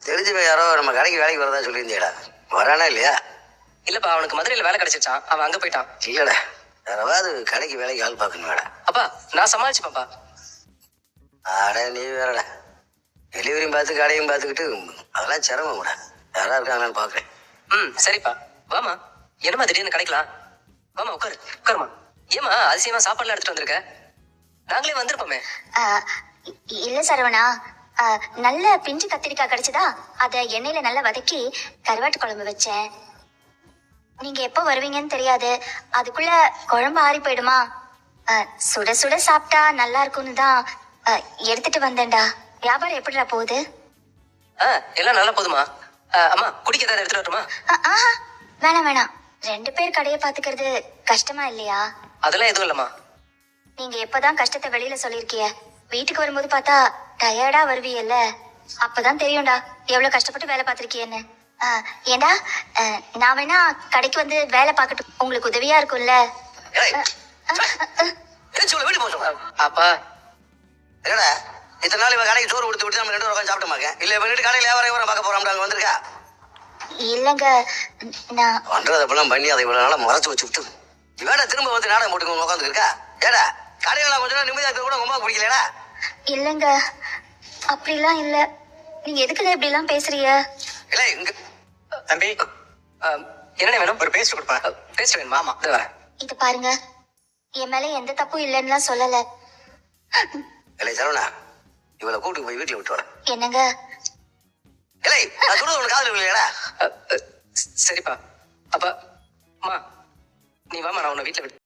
தெரிஞ்சவன் யாரோ நம்ம கடைக்கு வேலைக்கு வரதா சொல்லியிருந்தேடா. வரானா இல்லையா? இல்லப்பா, அவனுக்கு மதுரையில் வேலை கிடைச்சிருச்சான். அவன் அங்க போயிட்டான். இல்லடா, யாராவது கடைக்கு வேலைக்கு ஆள் பார்க்கணும் மேடம். அப்பா நான் சமாளிச்சுப்பேன்ப்பா. ஆட நீ வேறடா, டெலிவரியும் பார்த்து கடையும் பார்த்துக்கிட்டு அதெல்லாம் சிரமம் கூட. யாரா இருக்காங்கன்னு பார்க்குறேன். சரிப்பா, வாமா. என்னம்மா திடீர்னு கிடைக்கலாம்? வாமா உட்காரு, உட்காருமா. ஏமா அதிசயமா சாப்பாடுலாம் எடுத்துட்டு வந்திருக்க? நாங்களே வந்திருப்போமே. இல்ல சரவணா, நல்ல பிஞ்சு கத்திரிக்காய் கிடைச்சதா, அத எண்ணெயில நல்லா வதக்கி கருவாட்டு குழம்பு வச்சேன். நீங்க எப்போ வருவீங்கன்னு தெரியாது, அதுக்குள்ள குழம்பு ஆறி போயிடுமா. சுட சுட சாப்பிட்டா நல்லா இருக்கும்னு தான் எடுத்துட்டு வந்தேன்டா. வியாபாரம் எப்படிடா போகுது? எல்லாம் நல்லா போதுமா? அம்மா குடிக்க ஏதாவது எடுத்துட்டு வரட்டுமா? வேணாம் வேணாம், 2 பேர் கடையை பாத்துக்கிறது கஷ்டமா இல்லையா? அதெல்லாம் எதுவும் இல்லம்மா. நீங்க எப்பதான் கஷ்டத்தை வெளியில சொல்லிருக்கிய, வீட்டுக்கு வரும்போது பார்த்தா டயர்டா வருவீல்ல, அப்பதான் தெரியும்டா எவ்வளவு கஷ்டப்பட்டு வேலை பார்த்திருக்கியன்னு. ஏண்டா, நான் வேணா கடைக்கு வந்து வேலை பார்க்கட்டும், உங்களுக்கு உதவியா இருக்கும்ல. அப்பா என்னடா இத்தனை நாள் இவன் கடைக்கு சோறு கொடுத்து விட்டு நம்ம 2 உட்காந்து சாப்பிட்ட மாட்டேன். இல்ல இவன் வீட்டு கடையில் வியாபாரம் பார்க்க போறோம். அங்க வந்திருக்கா? இல்லங்க, நான் பண்றதெல்லாம் பண்ணி அதை இவ்வளவு நாளா மறைச்சு வச்சுட்டு இவட திரும்ப வந்து நாடகம் போட்டு உட்காந்து இருக்கா. ஏடா கடையில கொஞ்ச நேரம் நிம்மதியா இருக்க கூட உங்க அம்மா பிடிக்கலடா. இல்லங்க, அப்படிலாம் இல்ல. நீங்க எதுக்குங்க இப்படி எல்லாம் பேசுறீங்க? இல்ல இங்க தம்பி, என்ன வேணும்? ஒரு பேஸ்ட் கொடுப்பா. பேஸ்ட் வேணுமா? ஆமா, இது வரேன். இது பாருங்க, என் மேல எந்த தப்பும் இல்லைன்னுலாம் சொல்லல. இல்லை சரவணா, இவளை கூப்பிட்டு போய் வீட்டுல விட்டு வர. என்னங்க? இல்லை நான் சொல்றது உனக்கு காதல் இல்லையாடா? சரிப்பா. அப்ப அம்மா நீ வாமா, நான் உன்னை வீட்டுல விட்டு